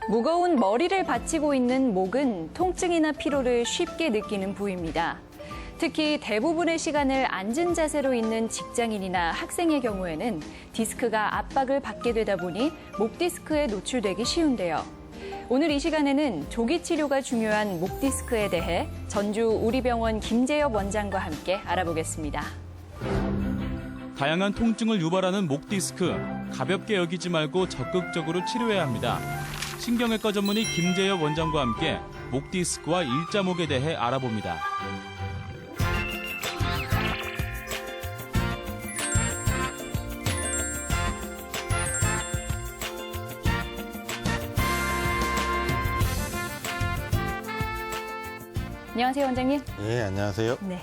무거운 머리를 받치고 있는 목은 통증이나 피로를 쉽게 느끼는 부위입니다. 특히 대부분의 시간을 앉은 자세로 있는 직장인이나 학생의 경우에는 디스크가 압박을 받게 되다 보니 목 디스크에 노출되기 쉬운데요. 오늘 이 시간에는 조기 치료가 중요한 목 디스크에 대해 전주 우리병원 김재엽 원장과 함께 알아보겠습니다. 다양한 통증을 유발하는 목 디스크, 가볍게 여기지 말고 적극적으로 치료해야 합니다. 신경외과 전문의 김재엽 원장과 함께 목 디스크와 일자목에 대해 알아봅니다. 안녕하세요, 원장님. 예, 안녕하세요. 네.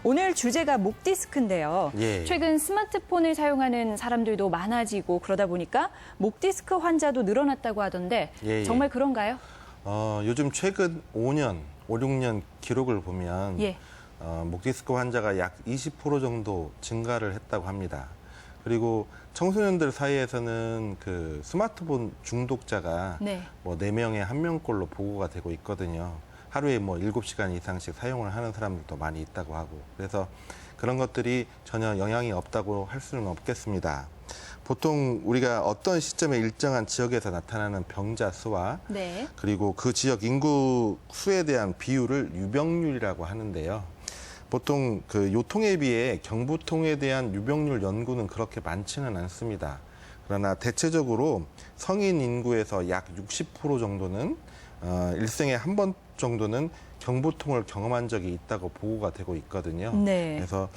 오늘 주제가 목 디스크인데요. 예. 최근 스마트폰을 사용하는 사람들도 많아지고 그러다 보니까 목 디스크 환자도 늘어났다고 하던데 예. 정말 그런가요? 요즘 최근 5년, 5, 6년 기록을 보면 예. 목 디스크 환자가 약 20% 정도 증가를 했다고 합니다. 그리고 청소년들 사이에서는 그 스마트폰 중독자가 네. 뭐 4명에 1명꼴로 보고가 되고 있거든요. 하루에 뭐 7시간 이상씩 사용을 하는 사람들도 많이 있다고 하고, 그래서 그런 것들이 전혀 영향이 없다고 할 수는 없겠습니다. 보통 우리가 어떤 시점에 일정한 지역에서 나타나는 병자 수와 네. 그리고 그 지역 인구 수에 대한 비율을 유병률이라고 하는데요. 보통 그 요통에 비해 경부통에 대한 유병률 연구는 그렇게 많지는 않습니다. 그러나 대체적으로 성인 인구에서 약 60% 정도는 일생에 한 번 정도는 경부통을 경험한 적이 있다고 보고가 되고 있거든요. 네. 그래서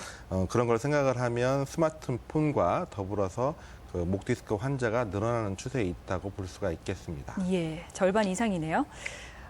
그런 걸 생각을 하면 스마트폰과 더불어서 그 목 디스크 환자가 늘어나는 추세에 있다고 볼 수가 있겠습니다. 예, 절반 이상이네요.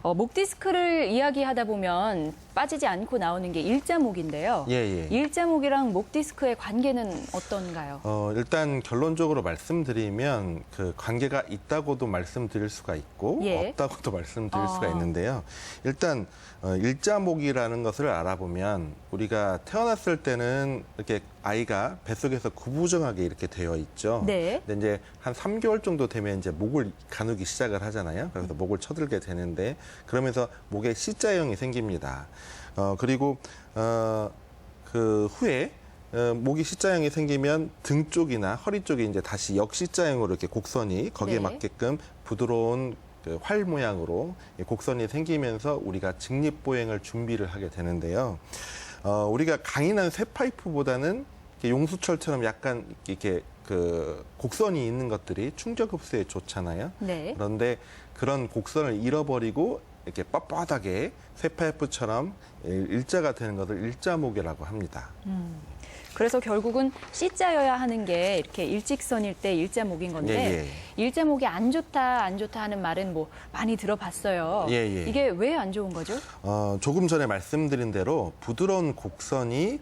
목 디스크를 이야기하다 보면 빠지지 않고 나오는 게 일자목인데요. 예. 일자목이랑 목 디스크의 관계는 어떤가요? 일단 결론적으로 말씀드리면 그 관계가 있다고도 말씀드릴 수가 있고 예. 없다고도 말씀드릴 수가 있는데요. 일단 일자목이라는 것을 알아보면 우리가 태어났을 때는 이렇게 아이가 뱃속에서 구부정하게 이렇게 되어 있죠. 네. 근데 이제 한 3개월 정도 되면 이제 목을 가누기 시작을 하잖아요. 그래서 목을 쳐들게 되는데 그러면서 목에 C자형이 생깁니다. 그리고 그 후에 목이 C자형이 생기면 등 쪽이나 허리 쪽이 이제 다시 역C자형으로 이렇게 곡선이 거기에 네. 맞게끔 부드러운 그 활 모양으로 곡선이 생기면서 우리가 직립보행을 준비를 하게 되는데요. 우리가 강인한 쇠파이프보다는 용수철처럼 약간 이렇게 그 곡선이 있는 것들이 충격 흡수에 좋잖아요. 네. 그런데 그런 곡선을 잃어버리고 이렇게 뻣뻣하게 쇠파이프처럼 일자가 되는 것을 일자목이라고 합니다. 그래서 결국은 C자여야 하는 게 이렇게 일직선일 때 일자목인 건데 일자목이 안 좋다 하는 말은 뭐 많이 들어봤어요. 이게 왜 안 좋은 거죠? 조금 전에 말씀드린 대로 부드러운 곡선이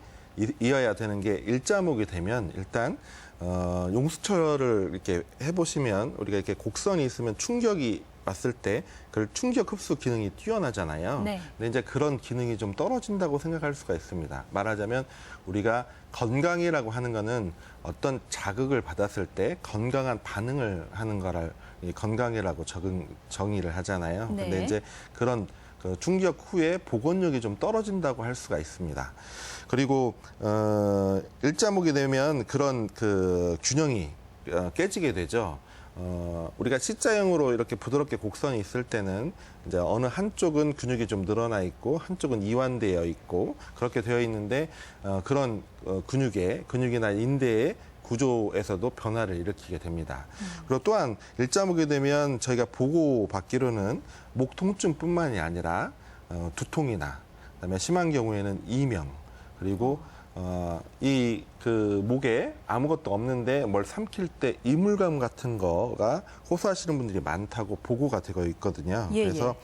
이어야 되는 게 일자목이 되면 일단 용수철을 이렇게 해보시면 우리가 이렇게 곡선이 있으면 충격이 왔을 때 그 충격 흡수 기능이 뛰어나잖아요. 네. 근데 이제 그런 기능이 좀 떨어진다고 생각할 수가 있습니다. 말하자면 우리가 건강이라고 하는 거는 어떤 자극을 받았을 때 건강한 반응을 하는 거를 건강이라고 정의를 하잖아요. 네. 근데 이제 그런 그 충격 후에 복원력이 좀 떨어진다고 할 수가 있습니다. 그리고 일자목이 되면 그런 그 균형이 깨지게 되죠. 우리가 C자형으로 이렇게 부드럽게 곡선이 있을 때는 이제 어느 한쪽은 근육이 좀 늘어나 있고 한쪽은 이완되어 있고 그렇게 되어 있는데 그런 근육이나 인대의 구조에서도 변화를 일으키게 됩니다. 그리고 또한 일자목이 되면 저희가 보고받기로는 목 통증뿐만이 아니라 두통이나 그다음에 심한 경우에는 이명 그리고 이 그 목에 아무것도 없는데 뭘 삼킬 때 이물감 같은 거가 호소하시는 분들이 많다고 보고가 되고 있거든요. 그래서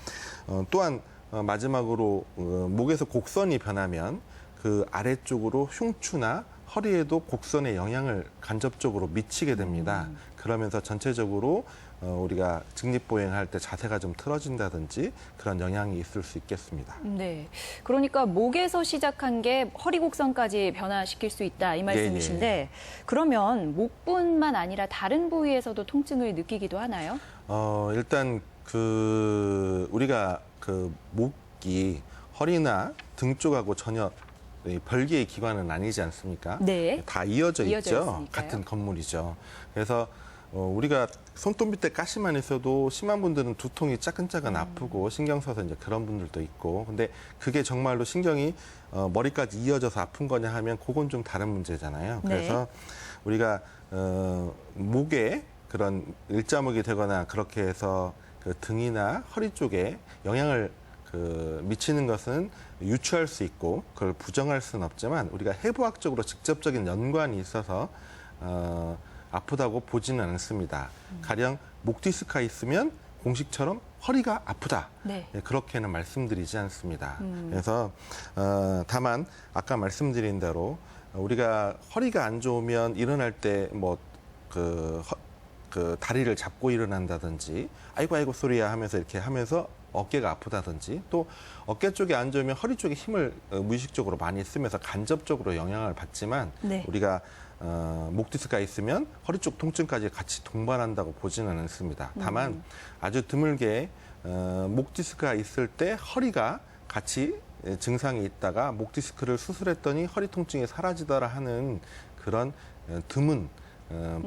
또한 마지막으로 목에서 곡선이 변하면 그 아래쪽으로 흉추나 허리에도 곡선의 영향을 간접적으로 미치게 됩니다. 그러면서 전체적으로 우리가 직립보행할 때 자세가 좀 틀어진다든지 그런 영향이 있을 수 있겠습니다. 네. 그러니까 목에서 시작한 게 허리 곡선까지 변화시킬 수 있다 이 말씀이신데 그러면 목뿐만 아니라 다른 부위에서도 통증을 느끼기도 하나요? 일단 우리가 목이 허리나 등 쪽하고 전혀 별개의 기관은 아니지 않습니까? 네. 다 이어져 이어져 있죠. 있으니까요. 같은 건물이죠. 그래서 우리가 손톱 밑에 가시만 있어도 심한 분들은 두통이 짜근짜근 아프고 신경 써서 이제 그런 분들도 있고 근데 그게 정말로 신경이 머리까지 이어져서 아픈 거냐 하면 그건 좀 다른 문제잖아요. 네. 그래서 우리가 목에 그런 일자목이 되거나 그렇게 해서 그 등이나 허리 쪽에 영향을 미치는 것은 유추할 수 있고 그걸 부정할 수는 없지만 우리가 해부학적으로 직접적인 연관이 있어서 아프다고 보지는 않습니다. 가령 목 디스크가 있으면 공식처럼 허리가 아프다. 네. 그렇게는 말씀드리지 않습니다. 그래서 다만 아까 말씀드린 대로 우리가 허리가 안 좋으면 일어날 때 다리를 잡고 일어난다든지 아이고 소리야 하면서 이렇게 하면서 어깨가 아프다든지 또 어깨 쪽이 안 좋으면 허리 쪽에 힘을 무의식적으로 많이 쓰면서 간접적으로 영향을 받지만 네. 우리가 목 디스크가 있으면 허리 쪽 통증까지 같이 동반한다고 보지는 않습니다. 다만 아주 드물게 목 디스크가 있을 때 허리가 같이 증상이 있다가 목 디스크를 수술했더니 허리 통증이 사라지더라 하는 그런 드문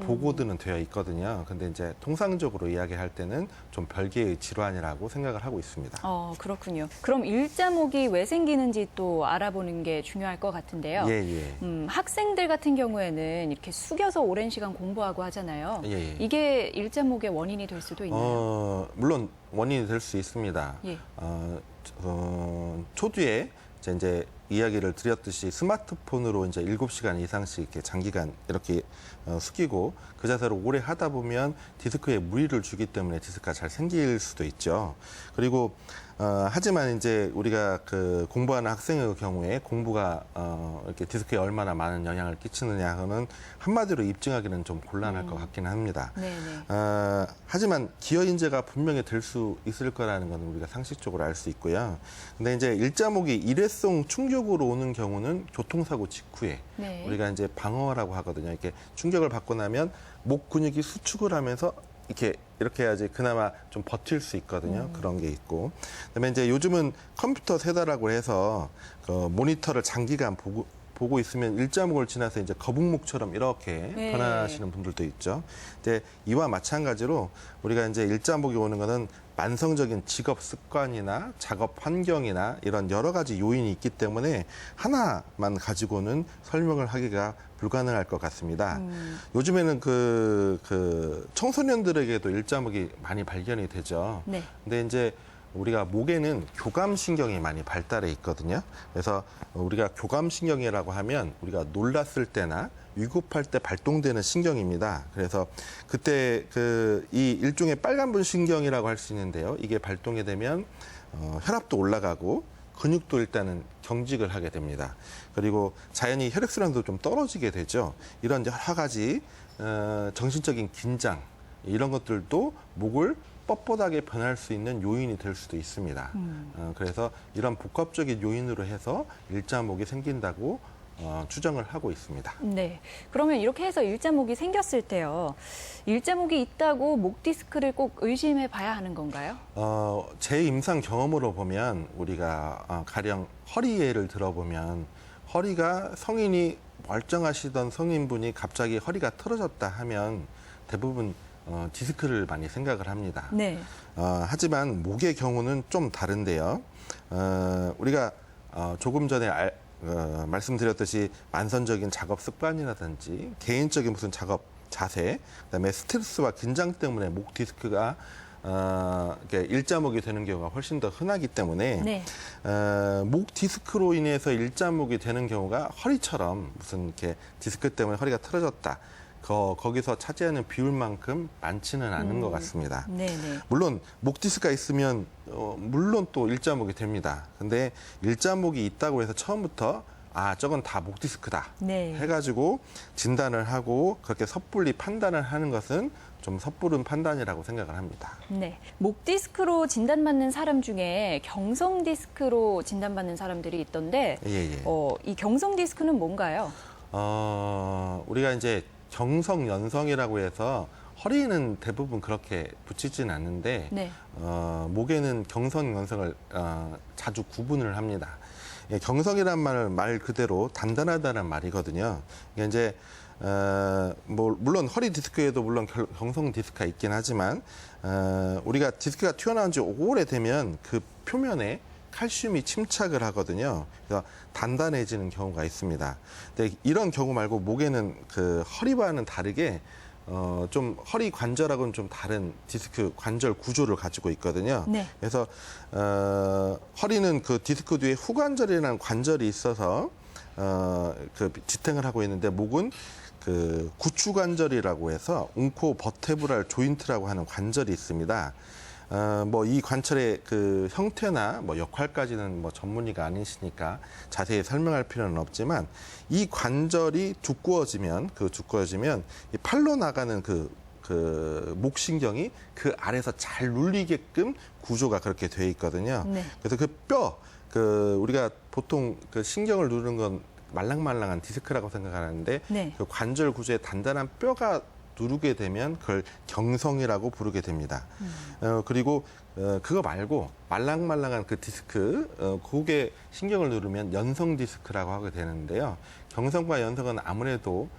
보고들은 되어 있거든요. 근데 이제 통상적으로 이야기할 때는 좀 별개의 질환이라고 생각을 하고 있습니다. 그렇군요. 그럼 일자목이 왜 생기는지 또 알아보는 게 중요할 것 같은데요. 예. 학생들 같은 경우에는 이렇게 숙여서 오랜 시간 공부하고 하잖아요. 예. 이게 일자목의 원인이 될 수도 있나요? 물론 원인이 될 수 있습니다. 예. 초두에 이제 이야기를 드렸듯이 스마트폰으로 이제 7시간 이상씩 이렇게 장기간 이렇게 숙이고 그 자세로 오래 하다 보면 디스크에 무리를 주기 때문에 디스크가 잘 생길 수도 있죠. 그리고 하지만 이제 우리가 공부하는 학생의 경우에 공부가 이렇게 디스크에 얼마나 많은 영향을 끼치느냐는 한마디로 입증하기는 좀 곤란할 것 같기는 합니다. 네네. 하지만 기여인재가 분명히 될 수 있을 거라는 건 우리가 상식적으로 알 수 있고요. 근데 이제 일자목이 일회성 충격으로 오는 경우는 교통사고 직후에 네. 우리가 이제 방어라고 하거든요. 이렇게 충격을 받고 나면 목 근육이 수축을 하면서 이렇게 해야지 그나마 좀 버틸 수 있거든요. 그런 게 있고. 그다음에 이제 요즘은 컴퓨터 세대라고 해서 모니터를 장기간 보고 있으면 일자목을 지나서 이제 거북목처럼 이렇게 네. 변하시는 분들도 있죠. 근데 이와 마찬가지로 우리가 이제 일자목이 오는 거는 만성적인 직업 습관이나 작업 환경이나 이런 여러 가지 요인이 있기 때문에 하나만 가지고는 설명을 하기가 불가능할 것 같습니다. 요즘에는 청소년들에게도 일자목이 많이 발견이 되죠. 네. 근데 이제 우리가 목에는 교감신경이 많이 발달해 있거든요. 그래서 우리가 교감신경이라고 하면 우리가 놀랐을 때나 위급할 때 발동되는 신경입니다. 그래서 그때 이 일종의 빨간분 신경이라고 할 수 있는데요. 이게 발동이 되면 혈압도 올라가고 근육도 일단은 경직을 하게 됩니다. 그리고 자연히 혈액순환도 좀 떨어지게 되죠. 이런 여러 가지 정신적인 긴장 이런 것들도 목을 뻣뻣하게 변할 수 있는 요인이 될 수도 있습니다. 그래서 이런 복합적인 요인으로 해서 일자목이 생긴다고 추정을 하고 있습니다. 네. 그러면 이렇게 해서 일자목이 생겼을 때요. 일자목이 있다고 목 디스크를 꼭 의심해 봐야 하는 건가요? 제 임상 경험으로 보면 우리가 가령 허리 예를 들어보면 허리가 성인이 멀쩡하시던 성인분이 갑자기 허리가 틀어졌다 하면 대부분 디스크를 많이 생각을 합니다. 네. 하지만 목의 경우는 좀 다른데요. 우리가 조금 전에 말씀드렸듯이 만성적인 작업 습관이라든지 개인적인 무슨 작업 자세, 그다음에 스트레스와 긴장 때문에 목 디스크가 일자목이 되는 경우가 훨씬 더 흔하기 때문에 네. 목 디스크로 인해서 일자목이 되는 경우가 허리처럼 무슨 이렇게 디스크 때문에 허리가 틀어졌다. 거기서 차지하는 비율만큼 많지는 않은 것 같습니다. 네네. 물론 목 디스크가 있으면 물론 또 일자목이 됩니다. 근데 일자목이 있다고 해서 처음부터 저건 다 목 디스크다 네. 해가지고 진단을 하고 그렇게 섣불리 판단을 하는 것은 좀 섣부른 판단이라고 생각을 합니다. 네. 목 디스크로 진단받는 사람 중에 경성 디스크로 진단받는 사람들이 있던데, 예. 이 경성 디스크는 뭔가요? 우리가 이제 경성연성이라고 해서 허리는 대부분 그렇게 붙이진 않는데 네. 목에는 경성연성을 자주 구분을 합니다. 예, 경성이란 말 그대로 단단하다는 말이거든요. 이게 이제 물론 허리 디스크에도 물론 경성 디스크가 있긴 하지만 우리가 디스크가 튀어나온 지 오래되면 그 표면에 칼슘이 침착을 하거든요. 그래서 단단해지는 경우가 있습니다. 근데 이런 경우 말고 목에는 그 허리와는 다르게 좀 허리 관절하고는 좀 다른 디스크 관절 구조를 가지고 있거든요. 네. 그래서 허리는 그 디스크 뒤에 후관절이라는 관절이 있어서 그 지탱을 하고 있는데 목은 그 구추관절이라고 해서 웅코버테브랄 조인트라고 하는 관절이 있습니다. 이 관절의 그 형태나 역할까지는 전문의가 아니시니까 자세히 설명할 필요는 없지만 이 관절이 두꺼워지면 이 팔로 나가는 그 목신경이 그 아래서 잘 눌리게끔 구조가 그렇게 돼 있거든요. 네. 그래서 우리가 보통 그 신경을 누르는 건 말랑말랑한 디스크라고 생각하는데 네. 그 관절 구조에 단단한 뼈가 누르게 되면 그걸 경성이라고 부르게 됩니다. 그리고 그거 말고 말랑말랑한 그 디스크, 그게 신경을 누르면 연성 디스크라고 하게 되는데요. 경성과 연성은 아무래도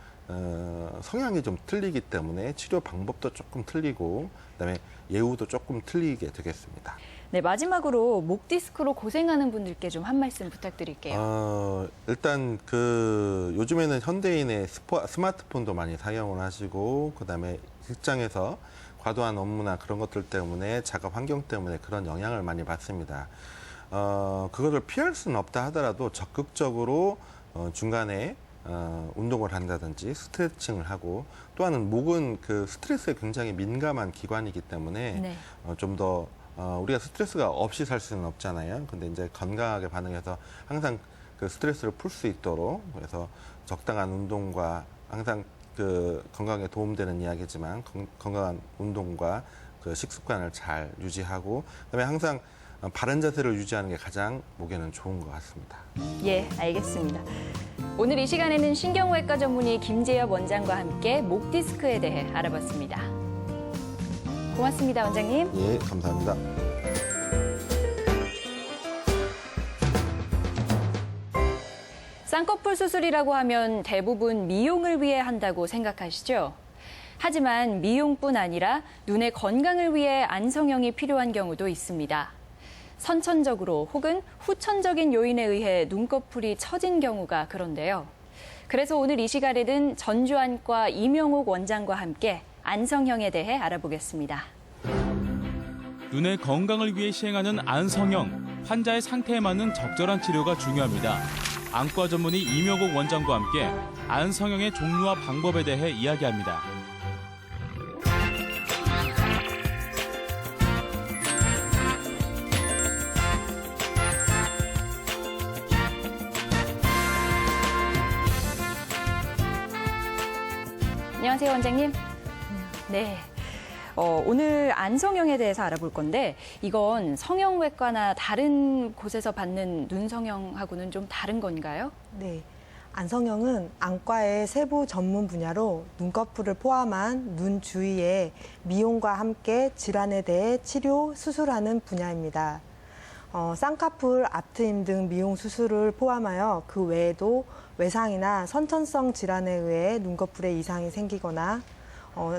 성향이 좀 틀리기 때문에 치료 방법도 조금 틀리고 그다음에 예후도 조금 틀리게 되겠습니다. 네, 마지막으로 목 디스크로 고생하는 분들께 좀 한 말씀 부탁드릴게요. 일단 요즘에는 현대인의 스마트폰도 많이 사용을 하시고 그다음에 직장에서 과도한 업무나 그런 것들 때문에 작업 환경 때문에 그런 영향을 많이 받습니다. 그것을 피할 수는 없다 하더라도 적극적으로 중간에 운동을 한다든지 스트레칭을 하고 또 하나는 목은 그 스트레스에 굉장히 민감한 기관이기 때문에 네. 좀 더 우리가 스트레스가 없이 살 수는 없잖아요. 근데 이제 건강하게 반응해서 항상 그 스트레스를 풀 수 있도록 그래서 적당한 운동과 항상 그 건강에 도움되는 이야기지만 건강한 운동과 그 식습관을 잘 유지하고 그다음에 항상 바른 자세를 유지하는 게 가장 목에는 좋은 것 같습니다. 예, 알겠습니다. 오늘 이 시간에는 신경외과 전문의 김재엽 원장과 함께 목 디스크에 대해 알아봤습니다. 고맙습니다, 원장님. 예, 감사합니다. 쌍꺼풀 수술이라고 하면 대부분 미용을 위해 한다고 생각하시죠? 하지만 미용뿐 아니라 눈의 건강을 위해 안성형이 필요한 경우도 있습니다. 선천적으로 혹은 후천적인 요인에 의해 눈꺼풀이 처진 경우가 그런데요. 그래서 오늘 이 시간에는 전주안과 이명옥 원장과 함께 안성형에 대해 알아보겠습니다. 눈의 건강을 위해 시행하는 안성형, 환자의 상태에 맞는 적절한 치료가 중요합니다. 안과 전문의 이명옥 원장과 함께 안성형의 종류와 방법에 대해 이야기합니다. 안녕하세요, 원장님. 네. 오늘 안성형에 대해서 알아볼 건데 이건 성형외과나 다른 곳에서 받는 눈성형하고는 좀 다른 건가요? 네. 안성형은 안과의 세부 전문 분야로 눈꺼풀을 포함한 눈 주위의 미용과 함께 질환에 대해 치료, 수술하는 분야입니다. 쌍꺼풀, 앞트임 등 미용 수술을 포함하여 그 외에도 외상이나 선천성 질환에 의해 눈꺼풀에 이상이 생기거나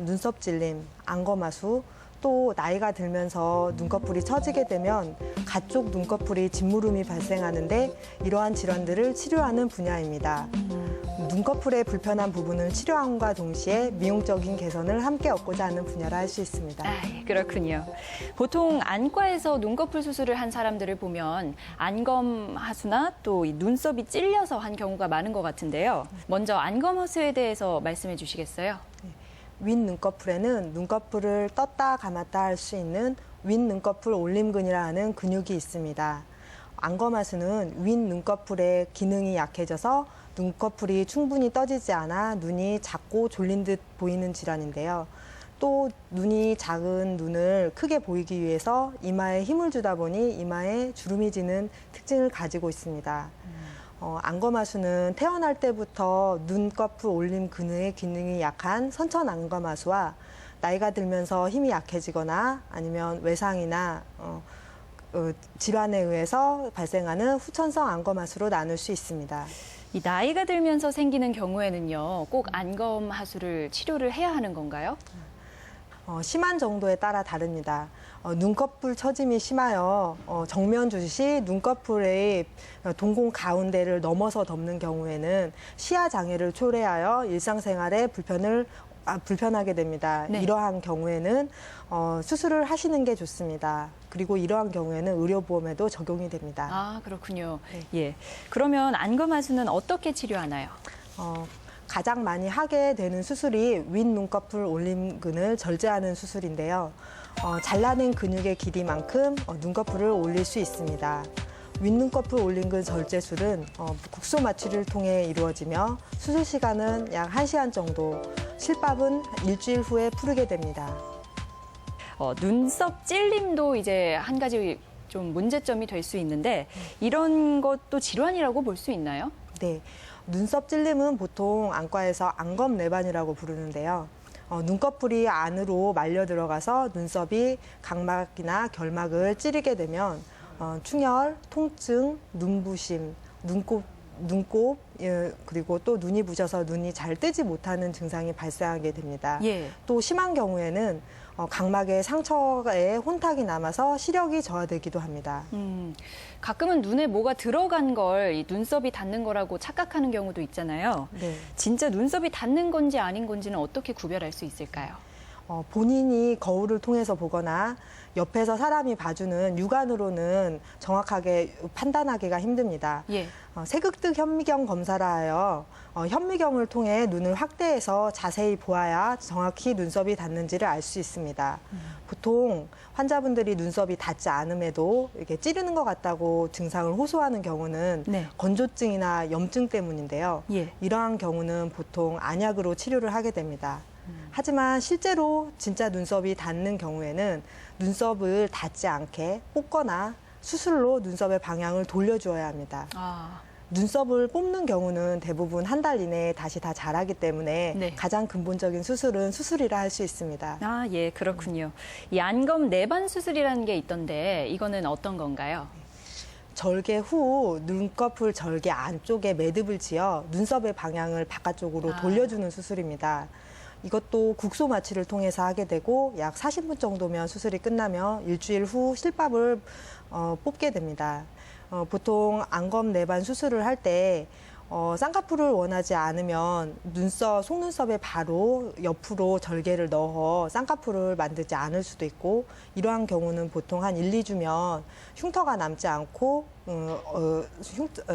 눈썹 질림, 안검하수, 또 나이가 들면서 눈꺼풀이 처지게 되면 가쪽 눈꺼풀이 짓무름이 발생하는데 이러한 질환들을 치료하는 분야입니다. 눈꺼풀의 불편한 부분을 치료함과 동시에 미용적인 개선을 함께 얻고자 하는 분야라 할 수 있습니다. 아, 예, 그렇군요. 보통 안과에서 눈꺼풀 수술을 한 사람들을 보면 안검 하수나 또 이 눈썹이 찔려서 한 경우가 많은 것 같은데요. 먼저 안검 하수에 대해서 말씀해 주시겠어요? 윗 눈꺼풀에는 눈꺼풀을 떴다 감았다 할 수 있는 윗 눈꺼풀 올림근이라 하는 근육이 있습니다. 안검하수는 윗 눈꺼풀의 기능이 약해져서 눈꺼풀이 충분히 떠지지 않아 눈이 작고 졸린 듯 보이는 질환인데요. 또 눈이 작은 눈을 크게 보이기 위해서 이마에 힘을 주다 보니 이마에 주름이 지는 특징을 가지고 있습니다. 안검하수는 태어날 때부터 눈꺼풀 올림 근육의 기능이 약한 선천 안검하수와 나이가 들면서 힘이 약해지거나 아니면 외상이나 질환에 의해서 발생하는 후천성 안검하수로 나눌 수 있습니다. 이 나이가 들면서 생기는 경우에는요, 꼭 안검 하수를 치료를 해야 하는 건가요? 심한 정도에 따라 다릅니다. 눈꺼풀 처짐이 심하여 정면 주시 눈꺼풀의 동공 가운데를 넘어서 덮는 경우에는 시야 장애를 초래하여 일상생활에 불편하게 됩니다. 네. 이러한 경우에는 수술을 하시는 게 좋습니다. 그리고 이러한 경우에는 의료보험에도 적용이 됩니다. 아, 그렇군요. 네. 예. 그러면 안검 하수는 어떻게 치료하나요? 가장 많이 하게 되는 수술이 윗 눈꺼풀 올림근을 절제하는 수술인데요. 잘라낸 근육의 길이만큼 눈꺼풀을 올릴 수 있습니다. 윗 눈꺼풀 올림근 절제술은 국소 마취를 통해 이루어지며 수술 시간은 약 1시간 정도, 실밥은 일주일 후에 푸르게 됩니다. 눈썹 찔림도 이제 한 가지 좀 문제점이 될 수 있는데 이런 것도 질환이라고 볼 수 있나요? 네, 눈썹 찔림은 보통 안과에서 안검내반이라고 부르는데요. 눈꺼풀이 안으로 말려 들어가서 눈썹이 각막이나 결막을 찌르게 되면 충혈, 통증, 눈부심, 눈곱, 그리고 또 눈이 부셔서 눈이 잘 뜨지 못하는 증상이 발생하게 됩니다. 예. 또 심한 경우에는 각막에 상처에 혼탁이 남아서 시력이 저하되기도 합니다. 가끔은 눈에 뭐가 들어간 걸 이 눈썹이 닿는 거라고 착각하는 경우도 있잖아요. 네. 진짜 눈썹이 닿는 건지 아닌 건지는 어떻게 구별할 수 있을까요? 본인이 거울을 통해서 보거나 옆에서 사람이 봐주는 육안으로는 정확하게 판단하기가 힘듭니다. 예. 세극득 현미경 검사라 하여 현미경을 통해 눈을 확대해서 자세히 보아야 정확히 눈썹이 닿는지를 알 수 있습니다. 보통 환자분들이 눈썹이 닿지 않음에도 이렇게 찌르는 것 같다고 증상을 호소하는 경우는 네. 건조증이나 염증 때문인데요. 예. 이러한 경우는 보통 안약으로 치료를 하게 됩니다. 하지만 실제로 진짜 눈썹이 닿는 경우에는 눈썹을 닿지 않게 뽑거나 수술로 눈썹의 방향을 돌려주어야 합니다. 아, 눈썹을 뽑는 경우는 대부분 한 달 이내에 다시 다 자라기 때문에 네. 가장 근본적인 수술은 수술이라 할 수 있습니다. 아, 예, 그렇군요. 이 안검 내반 수술이라는 게 있던데 이거는 어떤 건가요? 절개 후 눈꺼풀 절개 안쪽에 매듭을 지어 눈썹의 방향을 바깥쪽으로 돌려주는 수술입니다. 이것도 국소 마취를 통해서 하게 되고 약 40분 정도면 수술이 끝나며 일주일 후 실밥을 뽑게 됩니다. 보통 안검 내반 수술을 할 때 쌍꺼풀을 원하지 않으면 속눈썹에 바로 옆으로 절개를 넣어 쌍꺼풀을 만들지 않을 수도 있고 이러한 경우는 보통 한 1, 2주면 흉터가 남지 않고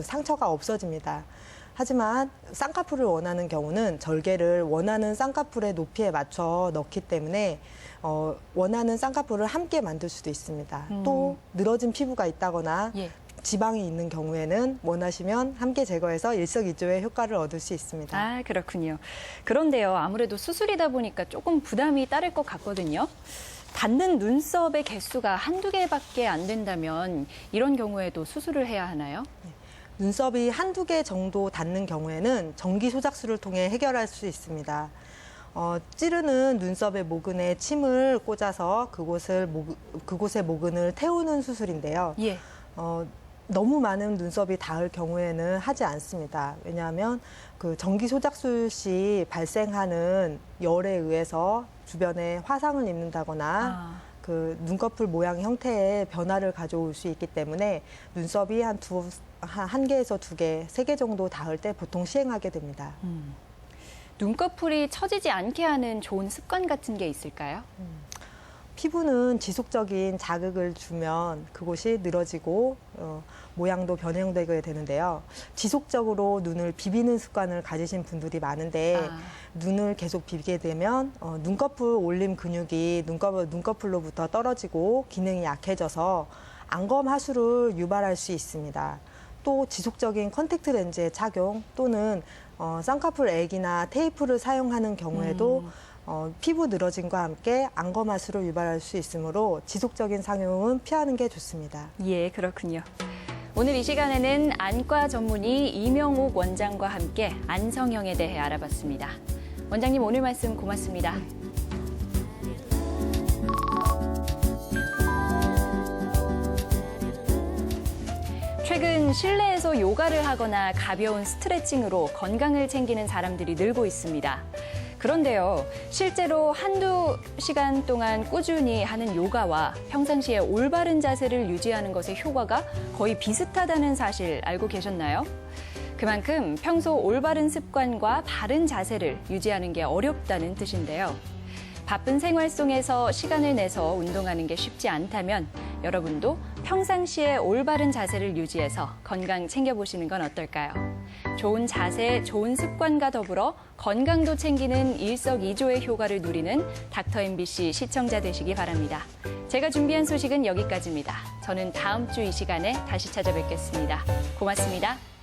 상처가 없어집니다. 하지만 쌍꺼풀을 원하는 경우는 절개를 원하는 쌍꺼풀의 높이에 맞춰 넣기 때문에 원하는 쌍꺼풀을 함께 만들 수도 있습니다. 또 늘어진 피부가 있다거나 예. 지방이 있는 경우에는 원하시면 함께 제거해서 일석이조의 효과를 얻을 수 있습니다. 아, 그렇군요. 그런데요, 아무래도 수술이다 보니까 조금 부담이 따를 것 같거든요. 닿는 눈썹의 개수가 한두 개밖에 안 된다면 이런 경우에도 수술을 해야 하나요? 눈썹이 한두 개 정도 닿는 경우에는 전기 소작술을 통해 해결할 수 있습니다. 찌르는 눈썹의 모근에 침을 꽂아서 그곳의 모근을 태우는 수술인데요. 예. 너무 많은 눈썹이 닿을 경우에는 하지 않습니다. 왜냐하면 그 전기 소작술 시 발생하는 열에 의해서 주변에 화상을 입는다거나 그 눈꺼풀 모양 형태의 변화를 가져올 수 있기 때문에 눈썹이 한 한 개에서 두 개, 세 개 정도 닿을 때 보통 시행하게 됩니다. 눈꺼풀이 처지지 않게 하는 좋은 습관 같은 게 있을까요? 피부는 지속적인 자극을 주면 그곳이 늘어지고 모양도 변형되게 되는데요. 지속적으로 눈을 비비는 습관을 가지신 분들이 많은데 눈을 계속 비비게 되면 눈꺼풀 올림 근육이 눈꺼풀로부터 떨어지고 기능이 약해져서 안검 하수를 유발할 수 있습니다. 또 지속적인 컨택트 렌즈의 착용 또는 쌍꺼풀 액이나 테이프를 사용하는 경우에도 피부 늘어짐과 함께 안검하수를 유발할 수 있으므로 지속적인 사용은 피하는 게 좋습니다. 예, 그렇군요. 오늘 이 시간에는 안과 전문의 이명옥 원장과 함께 안성형에 대해 알아봤습니다. 원장님 오늘 말씀 고맙습니다. 최근 실내에서 요가를 하거나 가벼운 스트레칭으로 건강을 챙기는 사람들이 늘고 있습니다. 그런데요, 실제로 한두 시간 동안 꾸준히 하는 요가와 평상시에 올바른 자세를 유지하는 것의 효과가 거의 비슷하다는 사실 알고 계셨나요? 그만큼 평소 올바른 습관과 바른 자세를 유지하는 게 어렵다는 뜻인데요. 바쁜 생활 속에서 시간을 내서 운동하는 게 쉽지 않다면 여러분도 평상시에 올바른 자세를 유지해서 건강 챙겨보시는 건 어떨까요? 좋은 자세, 좋은 습관과 더불어 건강도 챙기는 일석이조의 효과를 누리는 닥터 MBC 시청자 되시기 바랍니다. 제가 준비한 소식은 여기까지입니다. 저는 다음 주 이 시간에 다시 찾아뵙겠습니다. 고맙습니다.